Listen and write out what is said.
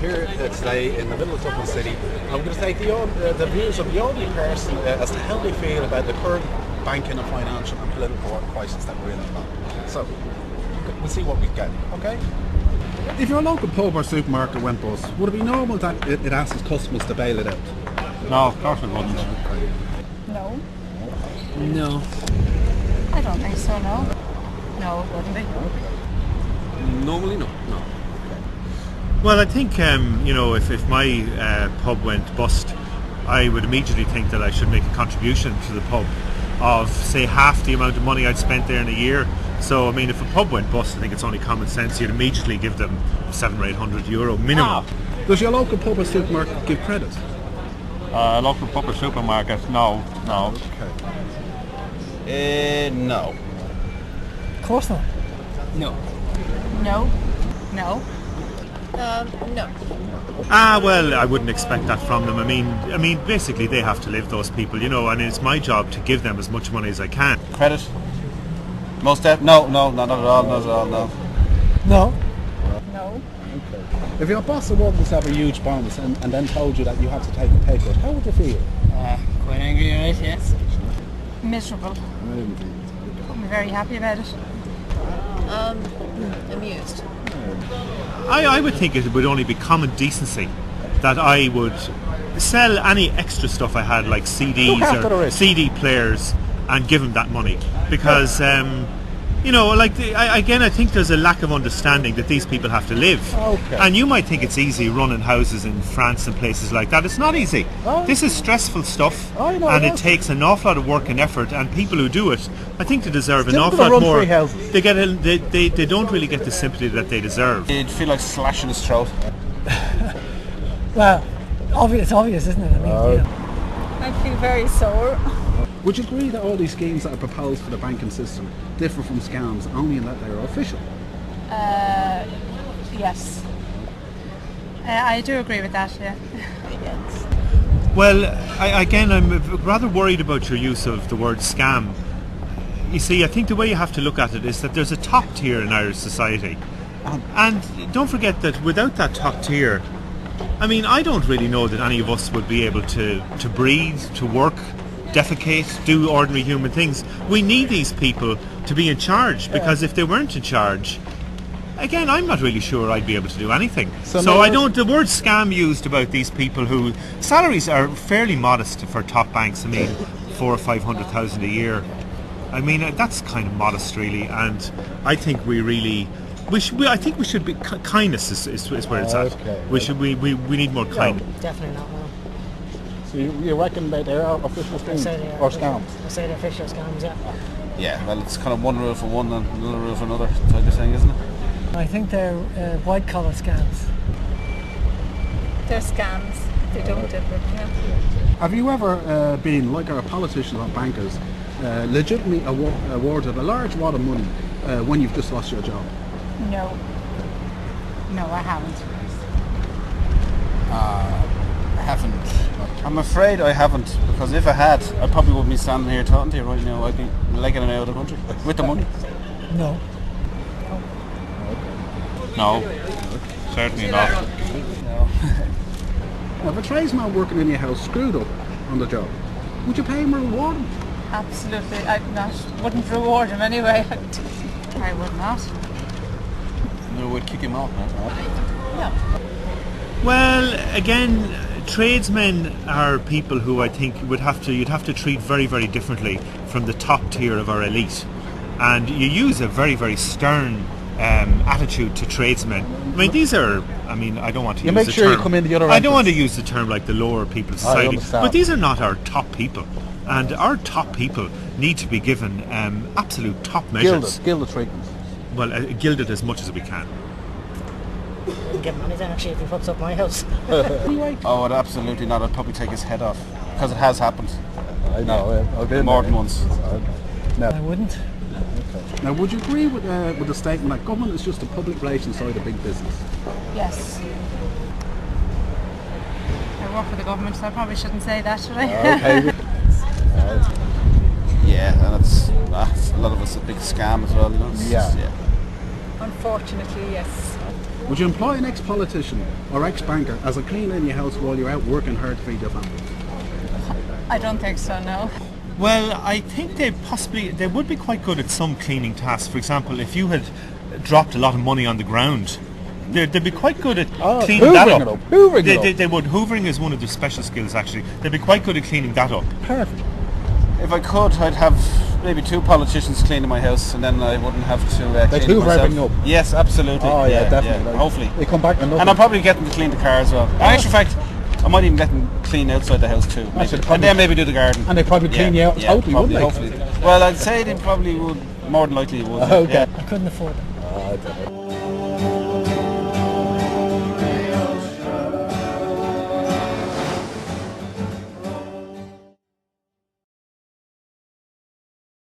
here today in the middle of Dublin City. I'm going to take the views of the only person as to how they feel about the current banking and financial and political crisis that we're in at the moment. So, we'll see what we get, okay? If your local pub or supermarket went bust, would it be normal that it asks its customers to bail it out? No, of course it wouldn't. No. No. I don't think so, no. No, it wouldn't be. Normally, no. Well, I think, if my pub went bust, I would immediately think that I should make a contribution to the pub of, say, half the amount of money I'd spent there in a year. So, I mean, if a pub went bust, I think it's only common sense you'd immediately give them €700 or €800 minimum. Does your local pub or supermarket give credit? Local pub or supermarket, no. Okay. No. Of course not. No. No. No. No. Well, I wouldn't expect that from them. I mean, basically they have to live, those people, and it's my job to give them as much money as I can. Credit? Most no, not at all, no. No. No. Okay. If your boss awarded us have a huge bonus and then told you that you had to take a pay cut, how would you feel? Quite angry, right? Yes. Miserable. Wouldn't be very happy about it. Amused. I would think it would only be common decency that I would sell any extra stuff I had, like CDs or CD players, and give them that money, because I think there's a lack of understanding that these people have to live. Okay. And you might think it's easy running houses in France and places like that. It's not easy. This is stressful stuff, and it takes an awful lot of work and effort, and people who do it, I think they deserve an awful lot more. They get they don't really get the sympathy that they deserve. You'd feel like slashing his throat. Well, it's obvious, isn't it? I mean, I feel very sore. Would you agree that all these schemes that are proposed for the banking system differ from scams only in that they are official? Yes. I do agree with that, yeah. Yes. Well, I'm rather worried about your use of the word scam. You see, I think the way you have to look at it is that there's a top tier in Irish society. And don't forget that without that top tier, I mean, I don't really know that any of us would be able to breathe, to work, defecate, do ordinary human things. We need these people to be in charge, because if they weren't in charge, again, I'm not really sure I'd be able to do anything. So the word scam used about these people who salaries are fairly modest for top banks. I mean, 400,000 or 500,000 a year. I mean, that's kind of modest, really. And I think I think we should be kindness is where it's at. Okay. We need more kindness. definitely not. No. So you reckon that they're official schemes or scams? I say the official scams, yeah. Yeah, well, it's kind of one rule for one and another rule for another type of thing, isn't it? I think they're white collar scams. They're scams. They don't differ. Yeah. Have you ever been, like our politicians or bankers, legitimately awarded a large wad of money when you've just lost your job? No. No, I haven't. I haven't. I'm afraid I haven't, because if I had, I probably wouldn't be standing here talking to you right now. I'd be legging it out of the country with the money. No. No, certainly not. No. Now, if a tradesman working in your house screwed up on the job, would you pay him or reward him? Absolutely. Wouldn't reward him anyway. I would not. No, we'd kick him off. No. Well, again, tradesmen are people who I think you'd have to treat very, very differently from the top tier of our elite. And you use a very, very stern attitude to tradesmen. I mean, I don't want to use the term. You make sure you come in the other I don't want to use the term like the lower people of society, but these are not our top people. And our top people need to be given absolute top measures. Gilded treatment. Well, gilded as much as we can. Wouldn't give him anything actually if he puts up my house. Oh, absolutely not. I'd probably take his head off, because it has happened. I know. I've been more than once. No. I wouldn't. Now, would you agree with the statement that government is just the public relations side of big business? Yes. I work for the government, so I probably shouldn't say that, should I? Okay. Yeah, and it's a lot of it's a big scam as well, you know. Yeah. Unfortunately, yes. Would you employ an ex-politician or ex-banker as a cleaner in your house while you're out working hard to feed your family? I don't think so, no. Well, I think they would be quite good at some cleaning tasks. For example, if you had dropped a lot of money on the ground, they'd be quite good at cleaning that hoovering up. it up, hoovering it up. They would. Hoovering is one of the special skills, actually. They'd be quite good at cleaning that up. Perfect. If I could, I'd have maybe 2 politicians cleaning my house, and then I wouldn't have to They'd clean it hoover myself. everything up. Yes, absolutely. Oh yeah, definitely. Like, hopefully. they come back and nothing. And I'll probably get them to clean the car as well. In actual fact, I might even get them clean outside the house too. Maybe. Actually, And then maybe do the garden. And they probably clean you out totally, probably, wouldn't they? hopefully. Well, I'd say they probably would. More than likely would. Okay. Yeah. I couldn't afford them. I don't know.